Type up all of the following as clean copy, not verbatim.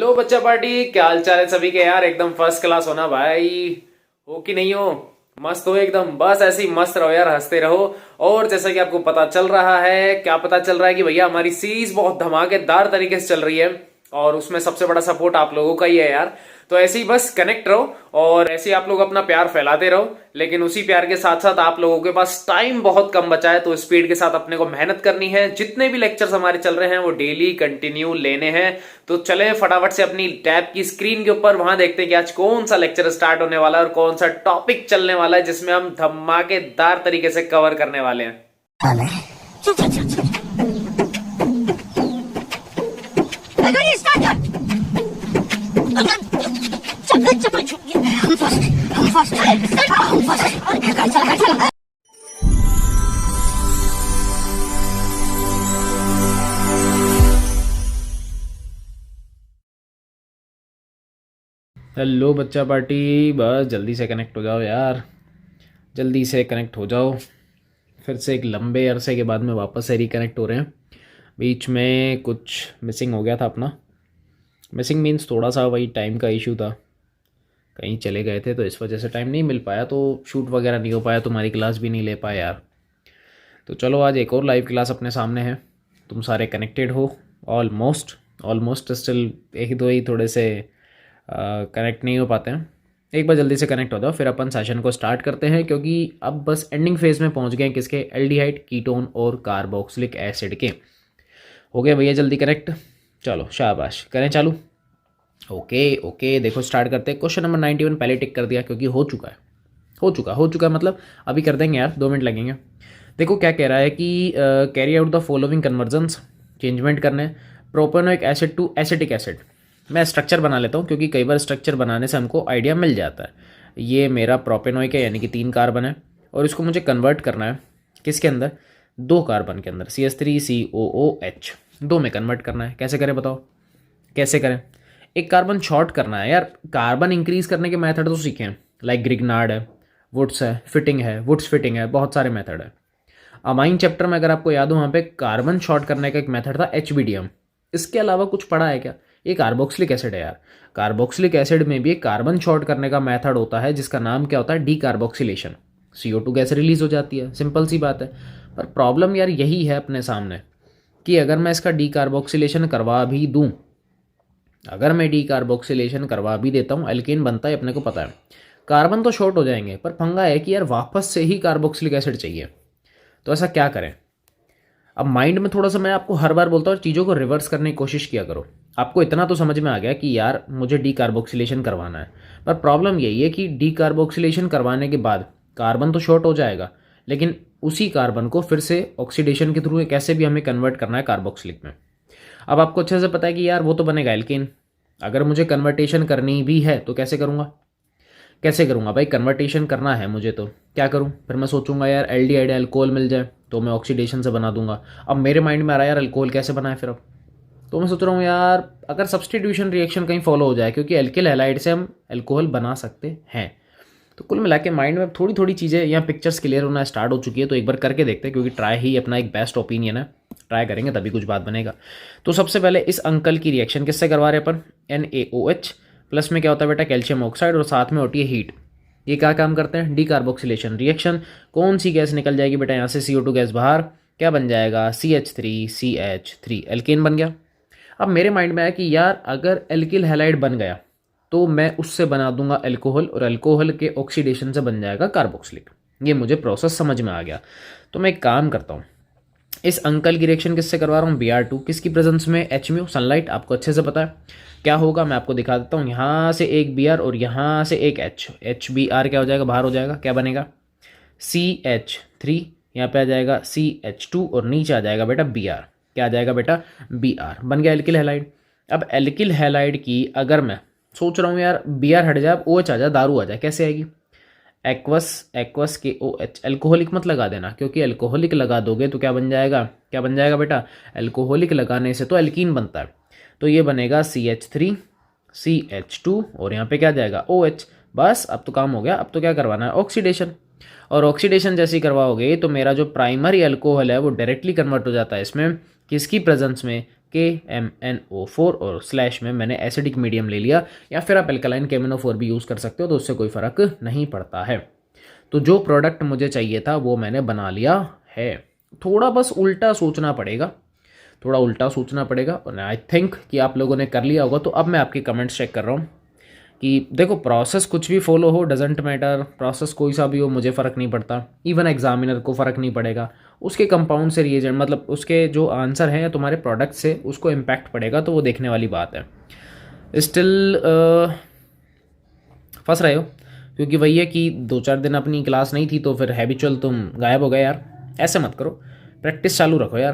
Hello बच्चा party, क्या हाल चाल है सभी के यार। एकदम फर्स्ट क्लास होना भाई। हो कि नहीं हो? मस्त हो एकदम। बस ऐसे ही मस्त रहो यार, हंसते रहो। और जैसा कि आपको पता चल रहा है, क्या पता चल रहा है कि भैया हमारी सीरीज बहुत धमाकेदार तरीके से चल रही है और उसमें सबसे बड़ा सपोर्ट आप लोगों का ही है यार। तो ऐसे ही बस कनेक्ट रहो और ऐसे ही आप लोग अपना प्यार फैलाते रहो। लेकिन उसी प्यार के साथ साथ आप लोगों के पास टाइम बहुत कम बचा है, तो स्पीड के साथ अपने को मेहनत करनी है। जितने भी लेक्चर्स हमारे चल रहे हैं वो डेली कंटिन्यू लेने हैं। तो चले फटाफट से अपनी टैब की स्क्रीन के ऊपर वहां देखते हैं कि आज कौन सा लेक्चर स्टार्ट होने वाला है और कौन सा टॉपिक चलने वाला है जिसमें हम धमाकेदार तरीके से कवर करने वाले हैं। हेलो बच्चा पार्टी, बस जल्दी से कनेक्ट हो जाओ यार, जल्दी से कनेक्ट हो जाओ। फिर से एक लंबे अरसे के बाद में वापस से रिकनेक्ट हो रहे हैं। बीच में कुछ मिसिंग हो गया था अपना। मिसिंग मीन्स थोड़ा सा वही टाइम का इशू था, कहीं चले गए थे तो इस वजह से टाइम नहीं मिल पाया, तो शूट वगैरह नहीं हो पाया, तुम्हारी क्लास भी नहीं ले पाया यार। तो चलो आज एक और लाइव क्लास अपने सामने है। तुम सारे कनेक्टेड हो ऑलमोस्ट। ऑलमोस्ट स्टिल एक दो ही थोड़े से कनेक्ट नहीं हो पाते हैं। एक बार जल्दी से कनेक्ट हो जाओ, फिर अपन सेशन को स्टार्ट करते हैं, क्योंकि अब बस एंडिंग फेज में पहुंच गए हैं। किसके? एल्डिहाइड, कीटोन और कार्बोक्सिलिक एसिड के। हो गया भैया जल्दी कनेक्ट। चलो शाबाश, करें चालू। ओके ओके, देखो स्टार्ट करते हैं। क्वेश्चन नंबर 91 पहले टिक कर दिया क्योंकि हो चुका है। हो चुका है मतलब अभी कर देंगे यार, 2 मिनट लगेंगे। देखो क्या कह रहा है कि carry out the following conversions, चेंजमेंट करने propanoic acid to acetic acid. मैं स्ट्रक्चर बना लेता हूँ क्योंकि कई बार स्ट्रक्चर बनाने से हमको आइडिया मिल जाता है। ये मेरा प्रोपेनोइक है, यानी कि 3 कार्बन है, और इसको मुझे कन्वर्ट करना है किसके अंदर? 2 कार्बन के अंदर, CH3COOH, 2 में कन्वर्ट करना है। कैसे करें बताओ, कैसे करें? एक कार्बन शॉर्ट करना है यार। कार्बन इंक्रीज करने के मेथड तो सीखे हैं, लाइक ग्रिग्नार्ड है, वुड्स है, फिटिंग है, वुड्स फिटिंग है, बहुत सारे मेथड है। अमाइन चैप्टर में अगर आपको याद हो, वहाँ पे कार्बन शॉर्ट करने का एक मेथड था HBDM। इसके अलावा कुछ पढ़ा है क्या? ये कार्बोक्सिलिक एसिड है यार। कार्बोक्सिलिक एसिड में भी एक कार्बन शॉर्ट करने का मेथड होता है जिसका नाम क्या होता है? डीकार्बोक्सिलेशन। CO2 गैस रिलीज हो जाती है, सिंपल सी बात है। पर प्रॉब्लम यार यही है अपने सामने कि अगर मैं इसका डीकार्बोक्सिलेशन करवा भी दूँ, अगर मैं डीकार्बोक्सिलेशन करवा भी देता हूँ, एल्केन बनता है अपने को पता है, कार्बन तो शॉर्ट हो जाएंगे, पर पंगा है कि यार वापस से ही कार्बोक्सिलिक एसिड चाहिए। तो ऐसा क्या करें? अब माइंड में थोड़ा सा मैं आपको हर बार बोलता हूँ चीज़ों को रिवर्स करने की कोशिश किया करो। आपको इतना तो समझ में आ गया कि यार मुझे डीकार्बोक्सिलेशन करवाना है, पर प्रॉब्लम यही है कि डीकार्बोक्सिलेशन करवाने के बाद कार्बन तो शॉर्ट हो जाएगा, लेकिन उसी कार्बन को फिर से ऑक्सीडेशन के थ्रू कैसे भी हमें कन्वर्ट करना है कार्बोक्सिलिक में। अब आपको अच्छे से पता है कि यार वो तो बनेगा एल्केन। अगर मुझे कन्वर्टेशन करनी भी है तो कैसे करूँगा? कैसे करूँगा भाई? कन्वर्टेशन करना है मुझे तो क्या करूँ? फिर मैं सोचूंगा यार एल्डिहाइड अल्कोहल मिल जाए तो मैं ऑक्सीडेशन से बना दूंगा। अब मेरे माइंड में आ रहा है यार अल्कोहल कैसे बनाए फिर? अब तो मैं सोच रहा हूँ यार अगर सब्सटीट्यूशन रिएक्शन कहीं फॉलो हो जाए, क्योंकि एल्किल हैलाइड से हम अल्कोहल बना सकते हैं। तो कुल मिला के माइंड में थोड़ी थोड़ी चीज़ें यहाँ पिक्चर्स क्लियर होना स्टार्ट हो चुकी है। तो एक बार करके देखते हैं, क्योंकि ट्राई ही अपना एक बेस्ट ओपिनियन है। ट्राई करेंगे तभी कुछ बात बनेगा। तो सबसे पहले इस अंकल की रिएक्शन किससे करवा रहे हैं अपन? NaOH प्लस में क्या होता है बेटा? कैल्शियम ऑक्साइड, और साथ में होती है हीट। ये क्या काम करते हैं? Decarboxylation reaction. कौन सी गैस निकल जाएगी बेटा यहाँ से? CO2 गैस बाहर, क्या बन जाएगा? CH3CH3, एल्केन बन गया। अब मेरे माइंड में आया कि यार अगर एल्किल हैलाइड बन गया तो मैं उससे बना दूंगा अल्कोहल, और अल्कोहल के ऑक्सीडेशन से बन जाएगा कार्बोक्सिलिक। ये मुझे प्रोसेस समझ में आ गया। तो मैं एक काम करता हूँ, इस अंकल की रिएक्शन किससे करवा रहा हूँ? Br2, किसकी प्रेजेंस में? HMU, sunlight. आपको अच्छे से पता है क्या होगा, मैं आपको दिखा देता हूँ। यहाँ से एक Br और यहाँ से एक H, HBr क्या हो जाएगा? बाहर हो जाएगा। क्या बनेगा? CH3, यहाँ पे आ जाएगा CH2, और नीचे आ जाएगा बेटा Br। क्या आ जाएगा बेटा? Br बन गया एल्किल हैलाइड। अब एल्किल हैलाइड की अगर मैं सोच रहा हूँ यार Br हट जाए, OH आ जाए, दारू आ जाए, कैसे आएगी? एक्वस, एक्वस के OH, अल्कोहलिक मत लगा देना, क्योंकि अल्कोहलिक लगा दोगे तो क्या बन जाएगा? क्या बन जाएगा बेटा? अल्कोहलिक लगाने से तो एल्कीन बनता है, तो ये बनेगा CH3 CH2, और यहाँ पे क्या जाएगा? OH। बस अब तो काम हो गया। अब तो क्या करवाना है? ऑक्सीडेशन। और ऑक्सीडेशन जैसे ही करवाओगे तो मेरा जो प्राइमरी अल्कोहल है वो डायरेक्टली कन्वर्ट हो जाता है इसमें, किसकी प्रेजेंस में? KMnO4 और स्लैश में मैंने एसिडिक मीडियम ले लिया, या फिर आप एल्कलाइन KMnO4 भी यूज़ कर सकते हो, तो उससे कोई फ़र्क नहीं पड़ता है। तो जो प्रोडक्ट मुझे चाहिए था वो मैंने बना लिया है। थोड़ा बस उल्टा सोचना पड़ेगा, थोड़ा उल्टा सोचना पड़ेगा, और आई थिंक कि आप लोगों ने कर लिया होगा। तो अब मैं आपके कमेंट्स चेक कर रहा हूँ कि देखो, प्रोसेस कुछ भी फॉलो हो, डजेंट मैटर, प्रोसेस कोई सा भी हो, मुझे फ़र्क नहीं पड़ता, इवन एग्जामिनर को फ़र्क नहीं पड़ेगा। उसके कंपाउंड से रिएजेंट, मतलब उसके जो आंसर हैं या तुम्हारे प्रोडक्ट से उसको इम्पैक्ट पड़ेगा, तो वो देखने वाली बात है। स्टिल फंस रहे हो, क्योंकि वही है कि 2-4 दिन अपनी क्लास नहीं थी तो फिर हैबिचुअल तुम गायब हो गए यार। ऐसे मत करो, प्रैक्टिस चालू रखो यार,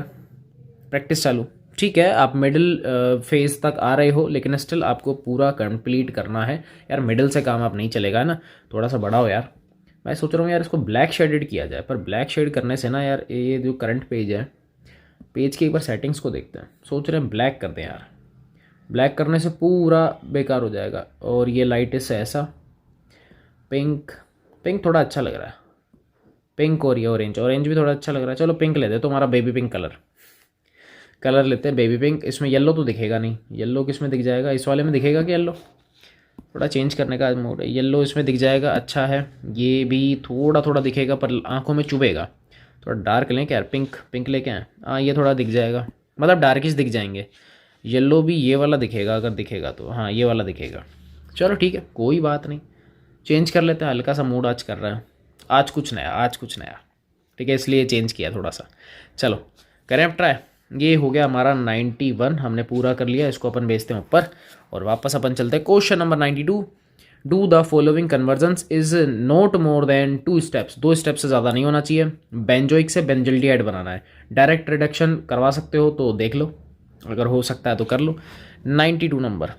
प्रैक्टिस चालू। ठीक है, आप मिडिल फेज तक आ रहे हो, लेकिन स्टिल आपको पूरा कंप्लीट करना है यार। मिडिल से काम आप नहीं चलेगा ना, थोड़ा सा बड़ा हो यार। मैं सोच रहा हूँ यार इसको ब्लैक शेडेड किया जाए, पर ब्लैक शेड करने से ना यार, ये जो करंट पेज है, पेज की एक बार सेटिंग्स को देखते हैं। सोच रहे हैं ब्लैक कर दें यार, ब्लैक करने से पूरा बेकार हो जाएगा। और ये लाइट इससे ऐसा पिंक, पिंक थोड़ा अच्छा लग रहा है, पिंक। और ये ऑरेंज, ऑरेंज भी थोड़ा अच्छा लग रहा है। चलो पिंक लेते हैं, तुम्हारा बेबी पिंक कलर लेते हैं, बेबी पिंक। इसमें येलो तो दिखेगा नहीं, येलो किस में दिख जाएगा, इस वाले में दिखेगा कि येलो, थोड़ा चेंज करने का मूड है। येलो इसमें दिख जाएगा, अच्छा है। ये भी थोड़ा थोड़ा दिखेगा पर आंखों में चुभेगा। थोड़ा डार्क लें क्या यार, पिंक, पिंक लेके आए। हाँ, ये थोड़ा दिख जाएगा, मतलब डार्किश दिख जाएंगे। येलो भी ये वाला दिखेगा, अगर दिखेगा तो, हाँ ये वाला दिखेगा। चलो ठीक है, कोई बात नहीं, चेंज कर लेते हैं। हल्का सा मूड आज कर रहा है, आज कुछ नया, आज कुछ नया। ठीक है, इसलिए चेंज किया थोड़ा सा। चलो करें अब ट्राई। ये हो गया हमारा 91, हमने पूरा कर लिया। इसको अपन भेजते हैं ऊपर और वापस अपन चलते हैं question number 92। Do the following convergence is not more than 2 steps, 2 step से ज़्यादा नहीं होना चाहिए। बेंजोइक से बेंजल्डिहाइड बनाना है, डायरेक्ट रिडक्शन करवा सकते हो तो देख लो, अगर हो सकता है तो कर लो। 92 नंबर,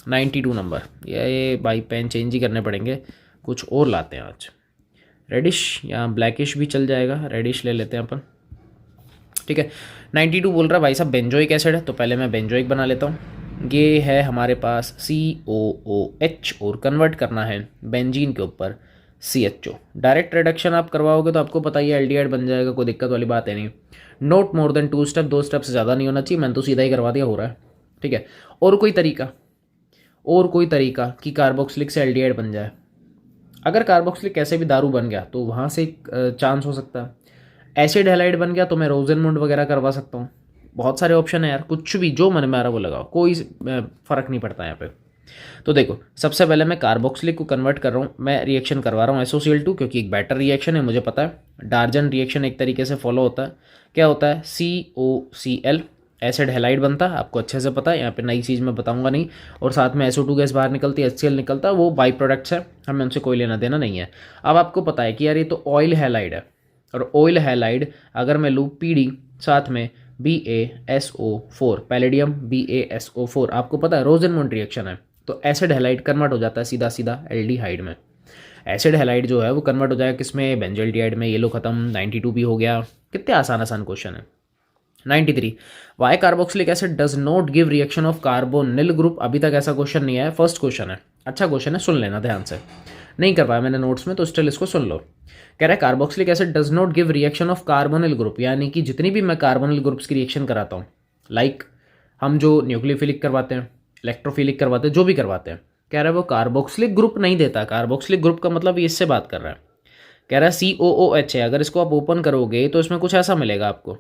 92 नंबर। ये भाई पेन चेंज ही करने पड़ेंगे, कुछ और लाते हैं आज। रेडिश या ब्लैकिश भी चल जाएगा, रेडिश ले लेते हैं अपन। ठीक है, 92 बोल रहा है भाई साहब बेंजोइक एसिड है, तो पहले मैं बेंजोइक बना लेता हूँ। ये है हमारे पास COOH और कन्वर्ट करना है बेंजीन के ऊपर CHO। डायरेक्ट रिडक्शन आप करवाओगे तो आपको पता ही है एल्डिहाइड बन जाएगा, कोई दिक्कत वाली बात है नहीं। Note more than 2 step, 2 step से ज़्यादा नहीं होना चाहिए। मैंने तो सीधा ही करवा दिया, हो रहा है। ठीक है, और कोई तरीका कि कार्बोक्सिलिक से एल्डिहाइड बन जाए। अगर कार्बोक्सिलिक कैसे भी दारू बन गया तो वहाँ से चांस हो सकता है। एसिड हैलाइड बन गया तो मैं रोजेनमुंड वगैरह करवा सकता हूँ। बहुत सारे ऑप्शन है यार, कुछ भी जो मन में आ रहा वो लगाओ, कोई फ़र्क नहीं पड़ता यहाँ पे। तो देखो, सबसे पहले मैं कार्बोक्सिलिक को कन्वर्ट कर रहा हूँ, मैं रिएक्शन करवा रहा हूँ SOCl2, क्योंकि एक बेटर रिएक्शन है, मुझे पता है। डार्जन रिएक्शन एक तरीके से फॉलो होता है। क्या होता है, COCl एसिड हैलाइड बनता है, आपको अच्छे से पता है, यहाँ पे नई चीज़ मैं बताऊंगा नहीं। और साथ में SO2 गैस बाहर निकलती है, HCl निकलता है, वो बाई प्रोडक्ट्स है, हमें उनसे कोई लेना देना नहीं है। अब आपको पता है कि यार ये तो ऑयल हैलाइड है, और ऑयल हैलाइड अगर मैं लूँ PD साथ में BaSO4, पैलेडियम BaSO4, आपको पता है रोजेनमुंड रिएक्शन है, तो एसिड हैलाइड कन्वर्ट हो जाता है सीधा सीधा एल्डिहाइड में। एसिड हैलाइड जो है वो कन्वर्ट हो जाएगा किसमें, बेंजल्डिहाइड में। ये लो खत्म, 92 भी हो गया। कितने आसान आसान क्वेश्चन है। 93, why carboxylic acid does not give reaction of carbonyl group. अभी तक ऐसा क्वेश्चन नहीं आया, फर्स्ट क्वेश्चन है, अच्छा क्वेश्चन है, सुन लेना ध्यान से। नहीं कर पाया मैंने नोट्स में, तो स्टिल इसको सुन लो। कह रहा है carboxylic acid does not give reaction of carbonyl group, यानी कि जितनी भी मैं कार्बोनिल ग्रुप्स की रिएक्शन कराता हूँ, लाइक हम जो न्यूक्लियोफिलिक करवाते हैं, इलेक्ट्रोफिलिक करवाते हैं, जो भी करवाते हैं, कह रहा है वो कार्बोक्सिलिक ग्रुप नहीं देता। कार्बोक्सिलिक ग्रुप का मतलब ये इससे बात कर रहा है। कह रहा है COOH है, अगर इसको आप ओपन करोगे तो इसमें कुछ ऐसा मिलेगा आपको।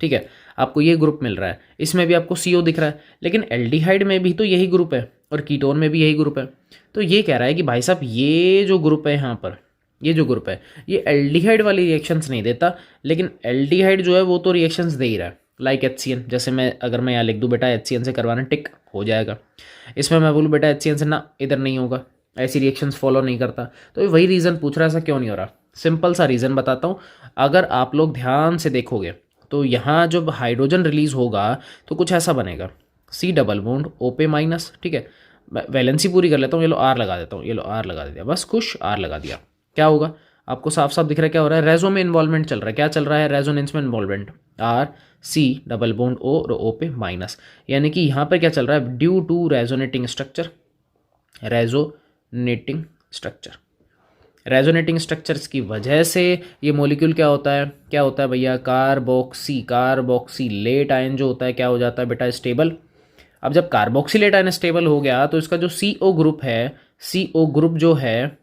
ठीक है, आपको ये ग्रुप मिल रहा है, इसमें भी आपको CO दिख रहा है, लेकिन एल्डिहाइड में भी तो यही ग्रुप है और कीटोन में भी यही ग्रुप है। तो ये कह रहा है कि भाई साहब ये जो ग्रुप है यहाँ पर, ये जो ग्रुप है, ये एल्डिहाइड वाली रिएक्शंस नहीं देता, लेकिन एल्डिहाइड जो है वो तो रिएक्शंस दे ही रहा है। लाइक HCN, जैसे अगर मैं यहाँ लिख दूँ बेटा HCN से करवाना, टिक हो जाएगा। इसमें मैं बोलूँ बेटा HCN से ना, इधर नहीं होगा, ऐसी रिएक्शंस फॉलो नहीं करता। तो वही रीज़न पूछ रहा है, ऐसा क्यों नहीं हो रहा। सिंपल सा रीज़न बताता हूँ, अगर आप लोग ध्यान से देखोगे तो यहाँ जब हाइड्रोजन रिलीज होगा तो कुछ ऐसा बनेगा, C डबल बॉन्ड OP-। ठीक है, वैलेंसी पूरी कर लेता हूँ, ये लो R लगा देता हूँ, ये लो R लगा दिया, बस खुश, R लगा दिया। क्या होगा, आपको साफ साफ दिख रहा है क्या हो रहा है, रेजो में इन्वॉल्वमेंट चल रहा है। क्या चल रहा है, रेजोनेंस में involvement, R C double bond O और OP-। यानी कि यहाँ पर क्या चल रहा है, due to resonating structure, resonating structure, resonating structures की वजह से ये मॉलिक्यूल क्या होता है भैया, कार्बोक्सीलेट आयन जो होता है क्या हो जाता है बेटा, स्टेबल। अब जब कार्बोक्सीलेट आयन स्टेबल हो गया तो इसका जो CO ग्रुप है, CO ग्रुप जो है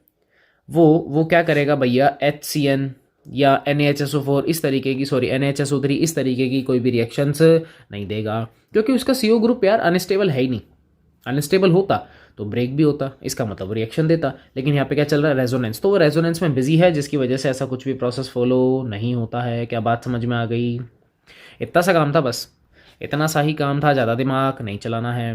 वो क्या करेगा भैया, HCN या NaHSO4 इस तरीके की, सॉरी NaHSO3 इस तरीके की कोई भी रिएक्शंस नहीं देगा, क्योंकि उसका CO ग्रुप यार अनस्टेबल है ही नहीं। अनस्टेबल होता तो ब्रेक भी होता, इसका मतलब रिएक्शन देता, लेकिन यहाँ पे क्या चल रहा है, रेजोनेंस। तो वो रेजोनेंस में बिजी है, जिसकी वजह से ऐसा कुछ भी प्रोसेस फॉलो नहीं होता है। क्या बात समझ में आ गई? इतना सा काम था बस, इतना सा ही काम था, ज़्यादा दिमाग नहीं चलाना है।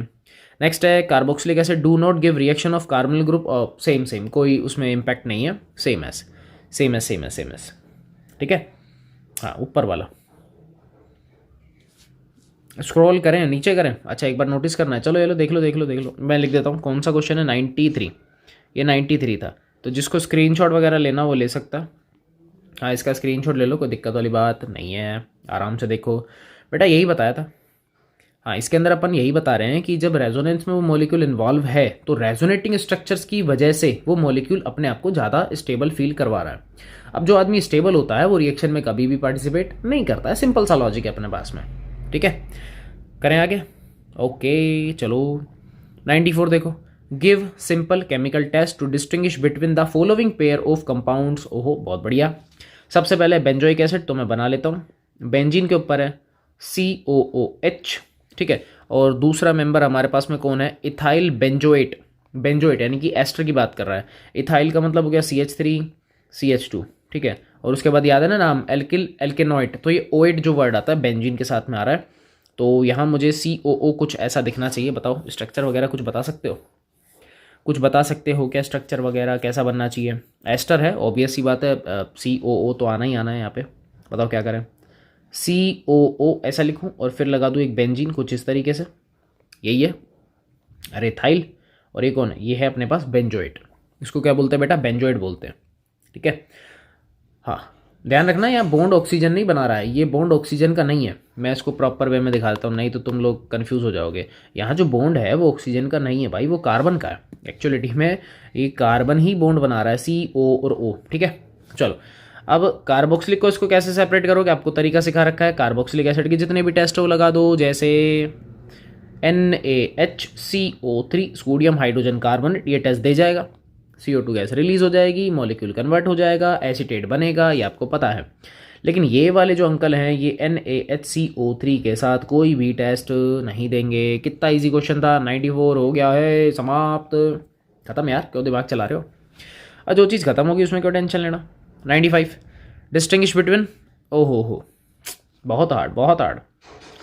नेक्स्ट है carboxylic acid do not give reaction of carbonyl group, same कोई उसमें इम्पैक्ट नहीं है, सेम एस। ठीक है, हाँ ऊपर वाला स्क्रॉल करें, नीचे करें। अच्छा एक बार नोटिस करना है, चलो ये लो देख लो, मैं लिख देता हूँ कौन सा क्वेश्चन है, 93। ये 93 था, तो जिसको स्क्रीनशॉट वगैरह लेना वो ले सकता। हाँ इसका स्क्रीनशॉट ले लो, कोई दिक्कत वाली बात नहीं है, आराम से देखो बेटा, यही बताया था। हाँ इसके अंदर अपन यही बता रहे हैं कि जब रेजोनेंस में वो मॉलिक्यूल इन्वॉल्व है तो रेजोनेटिंग स्ट्रक्चर्स की वजह से वो मॉलिक्यूल अपने आप को ज़्यादा स्टेबल फील करवा रहा है। अब जो आदमी स्टेबल होता है वो रिएक्शन में कभी भी पार्टिसिपेट नहीं करता है, सिंपल सा लॉजिक है अपने पास में। ठीक है, करें आगे। ओके चलो 94 देखो, give simple chemical test to distinguish between the following pair of compounds. ओहो बहुत बढ़िया। सबसे पहले बेंजोइक एसिड तो मैं बना लेता हूँ, बेंजीन के ऊपर है COOH, ठीक है। और दूसरा मेंबर हमारे पास में कौन है, इथाइल बेंजोएट, यानी कि एस्टर की बात कर रहा है। इथाइल का मतलब हो गया CH3 CH2, ठीक है। और उसके बाद याद है ना नाम, एल्केनॉइट, तो ये ओएट जो वर्ड आता है बेंजीन के साथ में आ रहा है। तो यहाँ मुझे COO कुछ ऐसा दिखना चाहिए, बताओ स्ट्रक्चर वगैरह कुछ बता सकते हो, क्या स्ट्रक्चर वगैरह कैसा बनना चाहिए। एस्टर है ऑब्वियस सी बात है, COO तो आना ही आना है यहाँ पे, बताओ क्या करें। COO ऐसा लिखूं और फिर लगा दूं एक बेंजीन कुछ इस तरीके से, यही है। अरे थाइल, और ये कौन है, ये है अपने पास बेंजोएट, इसको क्या बोलते हैं बेटा, बेंजोएट बोलते हैं। ठीक है, हाँ ध्यान रखना यहाँ बॉन्ड ऑक्सीजन नहीं बना रहा है, ये बॉन्ड ऑक्सीजन का नहीं है। मैं इसको प्रॉपर वे में दिखा देता हूँ, नहीं तो तुम लोग कंफ्यूज हो जाओगे। यहाँ जो बॉन्ड है वो ऑक्सीजन का नहीं है भाई, वो कार्बन का है। एक्चुअलिटी में ये कार्बन ही बॉन्ड बना रहा है, CO और O। ठीक है, चलो अब कार्बोक्सिलिक को इसको कैसे सेपरेट करोगे, आपको तरीका सिखा रखा है। कार्बोक्सिलिक एसिड के जितने भी टेस्ट हो लगा दो, जैसे NaHCO3 सोडियम हाइड्रोजन कार्बन, ये टेस्ट दे जाएगा, CO2 गैस रिलीज हो जाएगी, मॉलिक्यूल कन्वर्ट हो जाएगा, एसीटेट बनेगा, ये आपको पता है। लेकिन ये वाले जो अंकल हैं ये NaHCO3 के साथ कोई भी टेस्ट नहीं देंगे। कितना इजी क्वेश्चन था, 94 हो गया है, समाप्त, खत्म यार, क्यों दिमाग चला रहे हो। और जो चीज़ खत्म होगी उसमें क्यों टेंशन लेना। 95 डिस्टिंग्विश बिटवीन, ओहो बहुत हार्ड,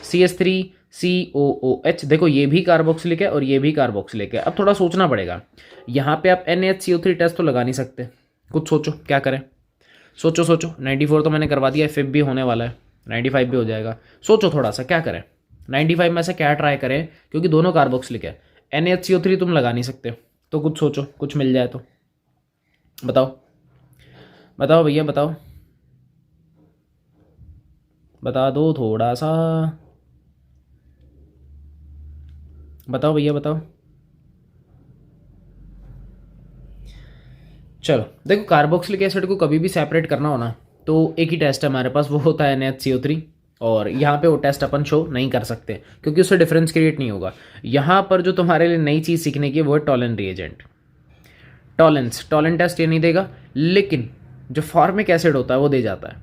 CH3 COOH, देखो ये भी कार्बोक्सिलिक है और ये भी कार्बोक्सिलिक है। अब थोड़ा सोचना पड़ेगा, यहाँ पे आप NaHCO3 टेस्ट तो लगा नहीं सकते, कुछ सोचो क्या करें, सोचो 94 तो मैंने करवा दिया, फिर भी होने वाला है, 95 भी हो जाएगा। सोचो थोड़ा सा क्या करें, 95 में से क्या ट्राई करें, क्योंकि दोनों कार्बोक्सिलिक है। NaHCO3 तुम लगा नहीं सकते, तो कुछ सोचो, कुछ मिल जाए तो बताओ भैया, बता दो थोड़ा सा, बताओ भैया बताओ। चलो देखो, कार्बोक्सिलिक एसिड को कभी भी सेपरेट करना हो ना तो एक ही टेस्ट है हमारे पास, वो होता है NaHCO3। और यहाँ पे वो टेस्ट अपन शो नहीं कर सकते क्योंकि उससे डिफरेंस क्रिएट नहीं होगा। यहाँ पर जो तुम्हारे लिए नई चीज़ सीखने की वो है टॉलन रिएजेंट, टॉलन टेस्ट ये नहीं देगा, लेकिन जो फॉर्मिक एसिड होता है वो दे जाता है।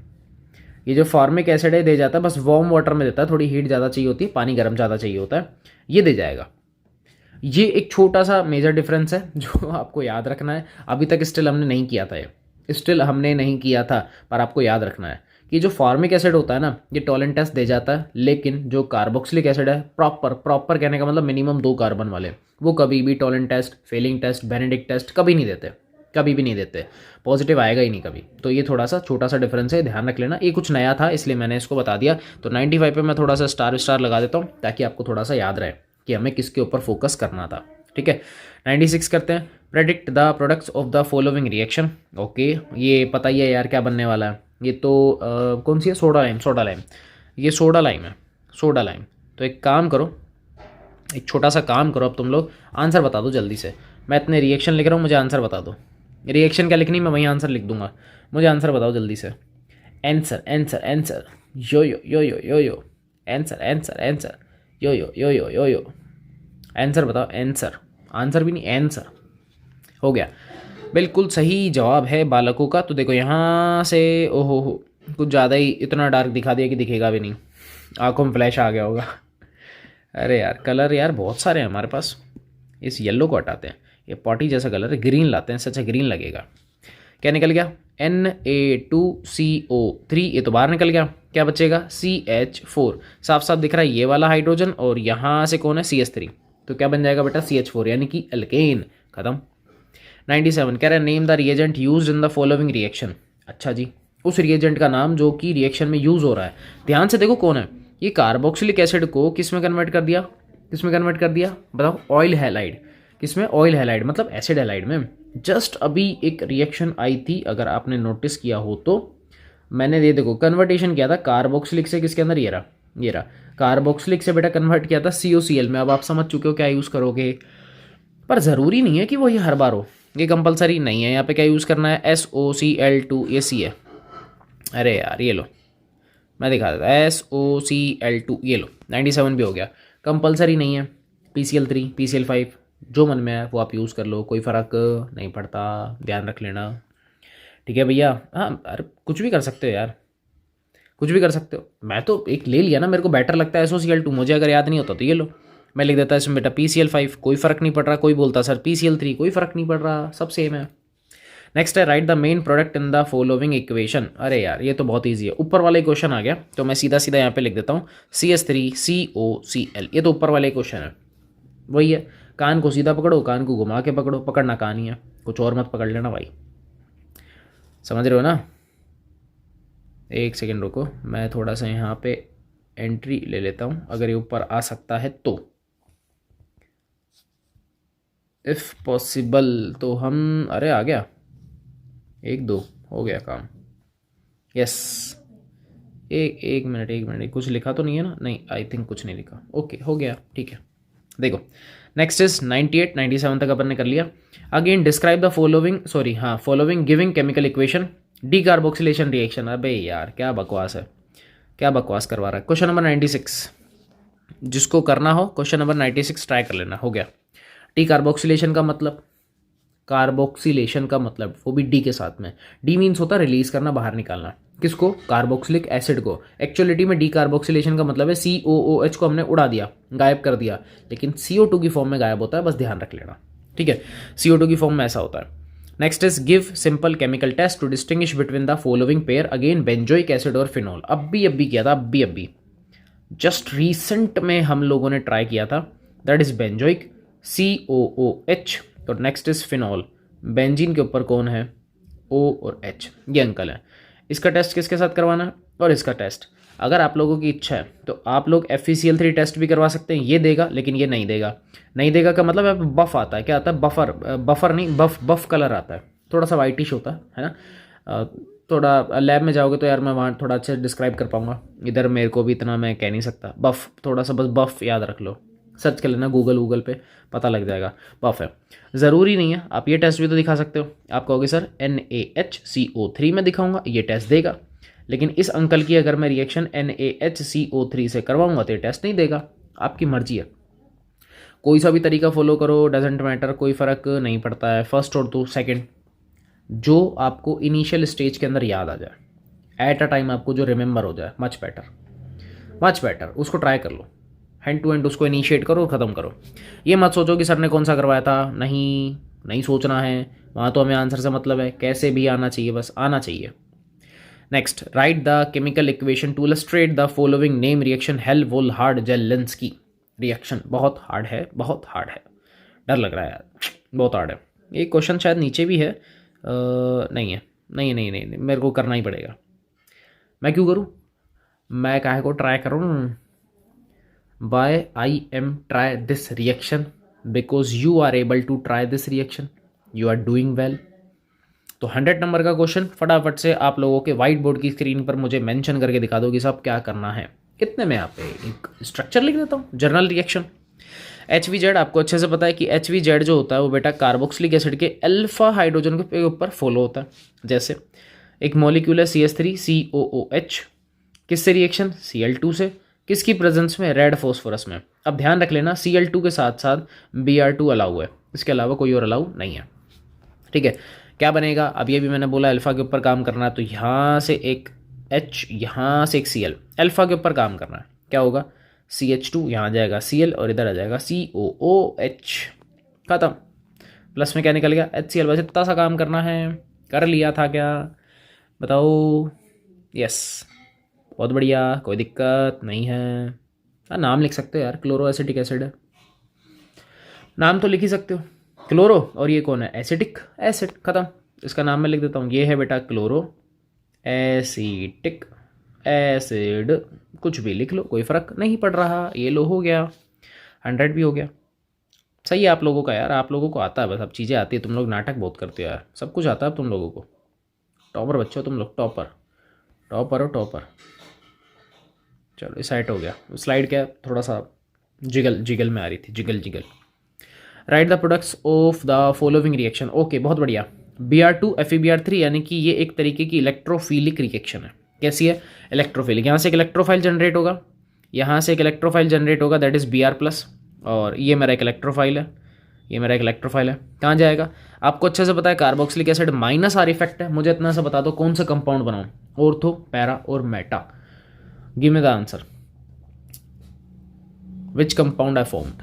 ये जो फॉर्मिक एसिड है दे जाता है, बस वार्म वाटर में देता है, थोड़ी हीट ज़्यादा चाहिए होती है, पानी गर्म ज़्यादा चाहिए होता है, ये दे जाएगा। ये एक छोटा सा मेजर डिफरेंस है जो आपको याद रखना है। अभी तक स्टिल हमने नहीं किया था पर आपको याद रखना है कि जो फॉर्मिक एसिड होता है ना ये टॉलन टेस्ट दे जाता है, लेकिन जो कार्बोक्सिलिक एसिड है प्रॉपर कहने का मतलब मिनिमम 2 कार्बन वाले, वो कभी भी Tollens test, Fehling test, Benedict test कभी भी नहीं देते, पॉजिटिव आएगा ही नहीं कभी। तो ये थोड़ा सा छोटा सा डिफरेंस है, ध्यान रख लेना। ये कुछ नया था इसलिए मैंने इसको बता दिया। तो 95 पे मैं थोड़ा सा स्टार लगा देता हूँ ताकि आपको थोड़ा सा याद रहे कि हमें किसके ऊपर फोकस करना था। ठीक है, 96 करते हैं, predict the products of the following reaction. Okay, ये पता ही है यार क्या बनने वाला है। ये तो कौन सी है, सोडा लाइम, ये सोडा लाइम। तो एक काम करो, एक छोटा सा काम करो, अब तुम लोग आंसर बता दो जल्दी से। मैं इतने रिएक्शन लिख रहा हूँ, मुझे आंसर बता दो। रिएक्शन क्या लिखनी, मैं वहीं आंसर लिख दूंगा। मुझे आंसर बताओ जल्दी से। आंसर आंसर आंसर, यो यो यो यो यो यो, आंसर आंसर आंसर, यो यो यो यो यो यो, आंसर बताओ आंसर, आंसर भी नहीं आंसर। हो गया, बिल्कुल सही जवाब है बालकों का। तो देखो यहाँ से, ओहो हो, कुछ ज़्यादा ही इतना डार्क दिखा दिया कि दिखेगा भी नहीं, आंखों में फ्लैश आ गया होगा। अरे यार कलर यार बहुत सारे हैं हमारे पास। इस येलो को हटाते हैं, ये पॉटी जैसा कलर है, ग्रीन लाते हैं, इससे अच्छा ग्रीन लगेगा। क्या निकल गया, Na2CO3, ये तो बाहर निकल गया। क्या बचेगा, CH4। साफ साफ दिख रहा है ये वाला हाइड्रोजन, और यहाँ से कौन है, CH3। तो क्या बन जाएगा बेटा, CH4, यानी कि एल्केन। खत्म। 97 कह रहा है name the reagent use in the following reaction. अच्छा जी, उस रिएजेंट का नाम जो कि रिएक्शन में यूज हो रहा है। ध्यान से देखो कौन है ये, कार्बोक्सिलिक एसिड को किस में कन्वर्ट कर दिया, किस में कन्वर्ट कर दिया बताओ, ऑयल हैलाइड। किसमें, ऑयल हैलाइड, मतलब एसिड हैलाइड में। जस्ट अभी एक रिएक्शन आई थी, अगर आपने नोटिस किया हो तो, मैंने ये देखो कन्वर्टेशन किया था कार्बोक्सिलिक से किसके अंदर, ये रहा कार्बोक्सिलिक से बेटा कन्वर्ट किया था COCl में। अब आप समझ चुके हो क्या यूज़ करोगे, पर ज़रूरी नहीं है कि वो ये हर बार हो, ये कंपलसरी नहीं है। यहाँ पे क्या यूज़ करना है, SOCl2, ये C है। अरे यार ये लो, मैं दिखा देता, SOCl2, ये लो, 97 भी हो गया। कंपलसरी नहीं है, PCl3 PCl5 जो मन में है वो आप यूज़ कर लो, कोई फ़र्क नहीं पड़ता, ध्यान रख लेना। ठीक है भैया, हाँ अरे कुछ भी कर सकते हो यार, कुछ भी कर सकते हो। मैं तो एक ले लिया ना, मेरे को बेटर लगता है SOCl2, मुझे अगर याद नहीं होता तो ये लो, मैं लिख देता इसमें बेटा PCl5, कोई फ़र्क नहीं पड़ रहा। कोई बोलता सर PCl3, कोई फ़र्क नहीं पड़ रहा, सब सेम है। नेक्स्ट है right the main product in the following equation. अरे यार ये तो बहुत ईजी है, ऊपर वाला क्वेश्चन आ गया, तो मैं सीधा सीधा यहाँ पे लिख देता हूँ CH3COCl। ये तो ऊपर वाले क्वेश्चन है, वही है। कान को सीधा पकड़ो, कान को घुमा के पकड़ो, पकड़ना कान ही है, कुछ और मत पकड़ लेना भाई, समझ रहे हो ना। एक सेकेंड रुको, मैं थोड़ा सा यहाँ पे एंट्री ले लेता हूँ, अगर ये ऊपर आ सकता है तो, इफ़ पॉसिबल तो हम, अरे आ गया, 1 2 हो गया काम। यस, एक मिनट, कुछ लिखा तो नहीं है ना, नहीं आई थिंक कुछ नहीं लिखा, ओके हो गया, ठीक है। देखो नेक्स्ट इज 98 97 तक अपन ने कर लिया। Again describe the following, sorry हाँ, following giving chemical equation decarboxylation reaction. अबे यार क्या बकवास है, क्या बकवास करवा रहा है। क्वेश्चन नंबर 96, जिसको करना हो क्वेश्चन नंबर 96 ट्राई कर लेना, हो गया। डीकार्बोक्सिलेशन का मतलब, कार्बोक्सिलेशन का मतलब वो भी डी के साथ में, डी मीन्स होता है रिलीज करना, बाहर निकालना। किसको, कार्बोक्सिलिक एसिड को। एक्चुअलिटी में डीकार्बोक्सिलेशन का मतलब है COOH को हमने उड़ा दिया, गायब कर दिया, लेकिन CO2 की फॉर्म में गायब होता है, बस ध्यान रख लेना, ठीक है। CO2 की फॉर्म में ऐसा होता है। Next is give simple chemical test to distinguish between the following pair. Again benzoic acid और फिनॉल, अभी किया था, अभी जस्ट रिसेंट में हम लोगों ने ट्राई किया था। दैट इज बेंजोइक COOH, और नेक्स्ट इज फिनॉल, बेंजीन के ऊपर कौन है, O और H, ये अंकल है। इसका टेस्ट किसके साथ करवाना है, और इसका टेस्ट अगर आप लोगों की इच्छा है तो आप लोग FeCl3 टेस्ट भी करवा सकते हैं, ये देगा, लेकिन ये नहीं देगा। नहीं देगा का मतलब है बफ आता है, क्या आता है, बफर नहीं, बफ कलर आता है, थोड़ा सा वाइटिश होता है ना। थोड़ा लैब में जाओगे तो यार मैं वहाँ थोड़ा अच्छे डिस्क्राइब कर पाऊंगा, इधर मेरे को भी इतना मैं कह नहीं सकता। बफ थोड़ा सा, बस बफ याद रख लो, सर्च कर लेना गूगल पे, पता लग जाएगा, बफ है। ज़रूरी नहीं है, आप ये टेस्ट भी तो दिखा सकते हो। आप कहोगे सर NaHCO3 में दिखाऊंगा, ये टेस्ट देगा, लेकिन इस अंकल की अगर मैं रिएक्शन NaHCO3 से करवाऊंगा तो ये टेस्ट नहीं देगा। आपकी मर्जी है, कोई सा भी तरीका फॉलो करो, डजेंट मैटर, कोई फ़र्क नहीं पड़ता है। फर्स्ट और तो सेकेंड, जो आपको इनिशियल स्टेज के अंदर याद आ जाए, एट अ टाइम आपको जो रिमेंबर हो जाए, मच बेटर, उसको ट्राई कर लो। हैंड टू हैंड उसको इनिशिएट करो, ख़त्म करो। ये मत सोचो कि सर ने कौन सा करवाया था, नहीं सोचना है, वहाँ तो हमें आंसर से मतलब है, कैसे भी आना चाहिए, बस आना चाहिए। Next, write the chemical equation to illustrate the following name reaction Hell Volhard Zelinsky reaction. बहुत हार्ड है, डर लग रहा है यार, बहुत हार्ड है। ये क्वेश्चन शायद नीचे भी है, नहीं है, नहीं, मेरे को करना ही पड़ेगा। मैं क्यों करूँ, मैं काहे को ट्राई करूँ। Why I am try this reaction, because you are able to try this reaction, you are doing well। तो 100 नंबर का क्वेश्चन फटाफट से आप लोगों के व्हाइट बोर्ड की स्क्रीन पर मुझे मेंशन करके दिखा दो कि साहब क्या करना है। कितने में आप एक स्ट्रक्चर लिख देता हूँ, journal reaction. H V Z आपको अच्छे से पता है कि एच वी जेड जो होता है वो बेटा कार्बोक्सिलिक एसिड के अल्फा हाइड्रोजन के ऊपर फॉलो होता है। जैसे एक मॉलिक्यूल है CH3COOH, किससे रिएक्शन, Cl2 से, किसकी प्रेजेंस में, रेड फॉस्फोरस में। अब ध्यान रख लेना Cl2 के साथ साथ Br2 अलाउ है, इसके अलावा कोई और अलाउ नहीं है, ठीक है। क्या बनेगा, अब ये भी मैंने बोला अल्फा के ऊपर काम करना है, तो यहाँ से एक H, यहाँ से एक Cl, अल्फा के ऊपर काम करना है, क्या होगा, CH2, यहाँ आ जाएगा Cl और इधर आ जाएगा COOH, खत्म। प्लस में क्या निकल गया, HCl। बस इतना सा काम करना है, कर लिया था क्या, बताओ। यस, बहुत बढ़िया, कोई दिक्कत नहीं है। हाँ, नाम लिख सकते हो यार, क्लोरो एसिटिक एसिड है, नाम तो लिख ही सकते हो, क्लोरो, और ये कौन है, एसिटिक एसिड, खत्म। इसका नाम मैं लिख देता हूँ, ये है बेटा क्लोरो एसिटिक एसिड, कुछ भी लिख लो, कोई फ़र्क नहीं पड़ रहा। ये लो हो गया, 100 भी हो गया। सही है आप लोगों का यार, आप लोगों को आता है, बस अब चीज़ें आती है, तुम लोग नाटक बहुत करते हो यार, सब कुछ आता है तुम लोगों को, टॉपर बच्चे हो तुम लोग, टॉपर टॉपर हो टॉपर। चलो इस साइड हो गया, स्लाइड क्या थोड़ा सा जिगल जिगल में आ रही थी, jiggle jiggle. Right the products of the following reaction, okay बहुत बढ़िया। Br2 FeBr3 यानी कि ये एक तरीके की इलेक्ट्रोफिलिक रिएक्शन है। कैसी है, इलेक्ट्रोफिलिक। यहाँ से एक इलेक्ट्रोफाइल जनरेट होगा, यहाँ से एक इलेक्ट्रोफाइल जनरेट होगा, दैट इज Br+, और ये मेरा एक इलेक्ट्रोफाइल है, ये मेरा एक इलेक्ट्रोफाइल है, कहाँ जाएगा, आपको अच्छे से पता है कार्बोक्सिलिक एसिड -R इफेक्ट है। मुझे इतना सा बता दो कौन सा कंपाउंड बनाऊं, ऑर्थो, पैरा और meta, give me the answer, which compound I formed,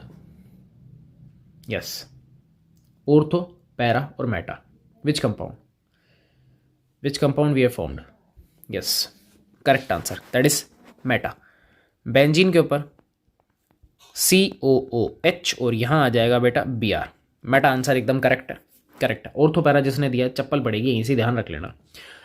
yes, ortho, para और meta, which compound we have formed, yes, correct answer, that is meta. Benzene के ऊपर COOH और यहाँ आ जाएगा बेटा Br, मेटा आंसर एकदम करेक्ट है, करेक्ट है। ऑर्थो पैरा जिसने दिया चप्पल पड़ेगी, यहीं से ध्यान रख लेना।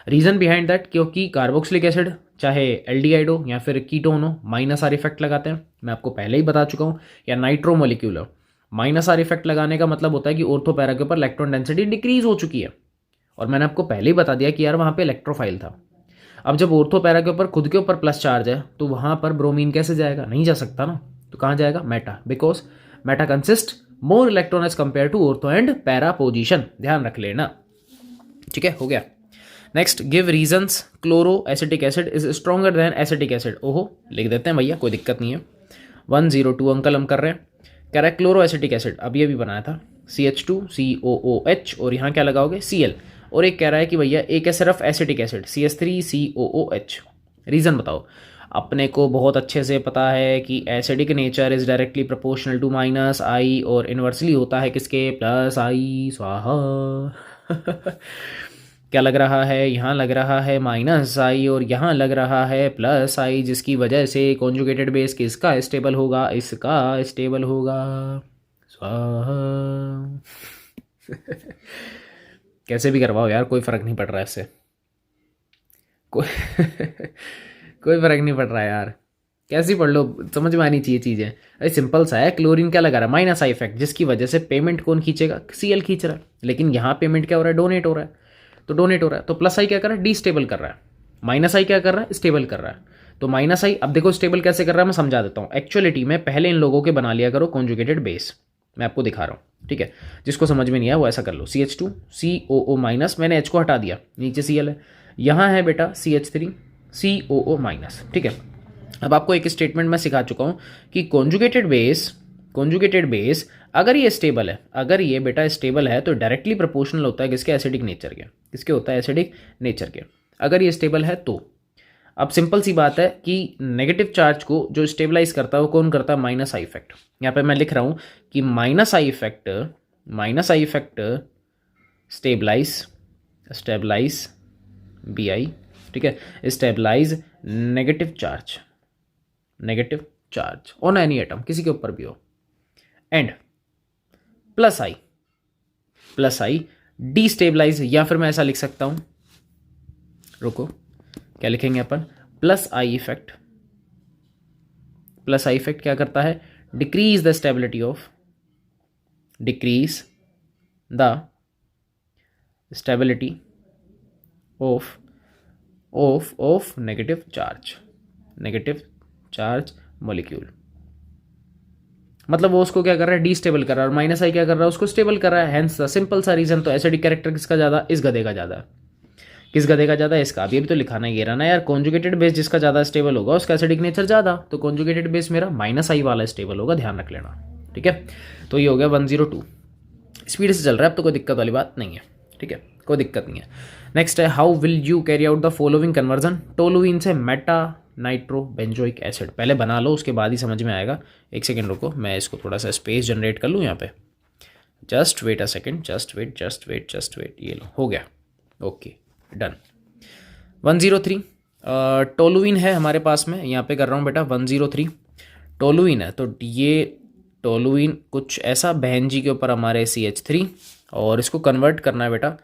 रीज़न बिहाइंड दैट, क्योंकि कार्बोक्सिलिक एसिड चाहे एल्डिहाइड हो या फिर कीटोन हो, -R इफेक्ट लगाते हैं, मैं आपको पहले ही बता चुका हूँ, या नाइट्रो मॉलिक्यूल हो, -R इफेक्ट लगाने का मतलब होता है कि ऑर्थो पैरा के ऊपर इलेक्ट्रॉन डेंसिटी डिक्रीज हो चुकी है, और मैंने आपको पहले ही बता दिया कि यार वहाँ पे इलेक्ट्रोफाइल था। अब जब ऑर्थो पैरा के ऊपर खुद के ऊपर प्लस चार्ज है, तो वहाँ पर ब्रोमीन कैसे जाएगा, नहीं जा सकता ना, तो कहाँ जाएगा, meta, because meta consist more electron as compare to ortho and para position, ध्यान रख लेना, ठीक है, हो गया। Next, give reasons chloro acetic acid is stronger than acetic acid, ओहो लिख देते हैं भैया, कोई दिक्कत नहीं है। 102 अंकल हम कर रहे हैं, कह रहा है क्लोरो एसिटिक एसिड, अभी अभी बनाया था, CH2COOH और यहाँ क्या लगाओगे, Cl, और एक कह रहा है कि भैया एक है सिर्फ एसिटिक एसिड, CH3COOH। रीज़न बताओ। अपने को बहुत अच्छे से पता है कि acidic nature is directly proportional to -I और इन्वर्सली होता है किसके, +I, स्वाहा। क्या लग रहा है, यहाँ लग रहा है -I और यहाँ लग रहा है +I, जिसकी वजह से कॉन्जुगेटेड बेस किसका स्टेबल होगा, इसका स्टेबल होगा, स्वाहा। कैसे भी करवाओ यार, कोई फ़र्क नहीं पड़ रहा है इससे, कोई कोई फ़र्क नहीं पड़ रहा है यार, कैसी पढ़ लो, समझ में आनी चाहिए चीज़ें। अरे सिंपल सा है, क्लोरीन क्या लगा रहा है, -I इफेक्ट, जिसकी वजह से पेमेंट कौन खींचेगा, Cl खींच रहा है, लेकिन यहाँ पेमेंट क्या हो रहा है, डोनेट हो रहा है, तो डोनेट हो रहा है, तो +I क्या कर रहा है, डिस्टेबल कर रहा है, -I क्या कर रहा है, स्टेबल कर रहा है, तो -I, अब देखो स्टेबल कैसे कर रहा है, मैं समझा देता हूँ। एक्चुअलिटी में पहले इन लोगों के बना लिया करो कॉन्जुगेटेड बेस, मैं आपको दिखा रहा हूँ, ठीक है, जिसको समझ में नहीं आया वो ऐसा कर लो, CH2COO-, मैंने H को हटा दिया, नीचे Cl है, यहाँ है बेटा CH3COO-, ठीक है। अब आपको एक स्टेटमेंट मैं सिखा चुका हूँ कि कॉन्जुगेटेड बेस अगर ये स्टेबल है, अगर ये बेटा स्टेबल है, तो डायरेक्टली प्रोपोर्शनल होता है किसके, एसिडिक नेचर के, किसके होता है, एसिडिक नेचर के, अगर ये स्टेबल है तो। अब सिंपल सी बात है कि नेगेटिव चार्ज को जो स्टेबलाइज करता है वो कौन करता है, -I इफेक्ट। यहाँ पे मैं लिख रहा हूँ कि -I इफेक्ट स्टेबलाइज Bi, ठीक है, stabilise negative charge on any atom, किसी के ऊपर भी हो, एंड +I डिस्टेबलाइज, या फिर मैं ऐसा लिख सकता हूं, रुको क्या लिखेंगे अपन, +I इफेक्ट क्या करता है, decrease the stability of negative charge molecule, मतलब वो उसको क्या कर रहा है, डीस्टेबल कर रहा है, और माइनस आई क्या कर रहा है, उसको स्टेबल कर रहा है। हैंस द सिंपल सा रीजन। तो एसिडिक कैरेक्टर किसका ज़्यादा, इस गधे का ज़्यादा है। किस गधे का ज़्यादा, इसका। अभी तो लिखाना ही रहा ना यार, कॉन्जुगेटेड बेस जिसका ज़्यादा स्टेबल होगा उसका एसिडिक नेचर ज़्यादा। तो कॉन्जुगेटेड बेस मेरा माइनस आई वाला स्टेबल होगा, ध्यान रख लेना। ठीक है, तो ये हो गया 102। स्पीड से चल रहा है अब तो कोई दिक्कत वाली बात नहीं है। ठीक है, कोई दिक्कत नहीं है। नेक्स्ट है, how will you carry out the following conversion toluene से मेटा नाइट्रो बेंजोइक एसिड। पहले बना लो, उसके बाद ही समझ में आएगा। एक सेकेंड रुको, मैं इसको थोड़ा सा स्पेस जनरेट कर लूँ यहाँ पे। Just wait a second, just wait. ये लो, हो गया। Okay, done. 103 टोलुइन है हमारे पास में, यहाँ पे कर रहा हूँ बेटा 103 टोलुइन है। तो ये टोलुइन कुछ ऐसा, बहन जी के ऊपर हमारे CH3, और इसको कन्वर्ट करना है बेटा।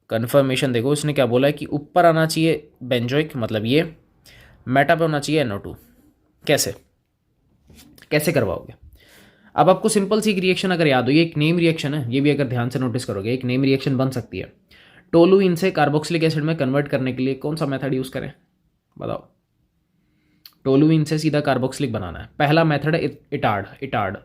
कन्फर्मेशन देखो इसने क्या बोला है कि ऊपर आना चाहिए बेंजोइक, मतलब ये मेटा पे होना चाहिए NO2। कैसे कैसे करवाओगे? अब आपको सिंपल सी एक रिएक्शन अगर याद हो, ये एक नेम रिएक्शन है, ये भी अगर ध्यान से नोटिस करोगे एक नेम रिएक्शन बन सकती है। टोलुइन से कार्बोक्सिलिक एसिड में कन्वर्ट करने के लिए कौन सा मेथड यूज़ करें बताओ? टोलुइन से सीधा कार्बोक्सिलिक बनाना है। पहला मेथड है इटार्ड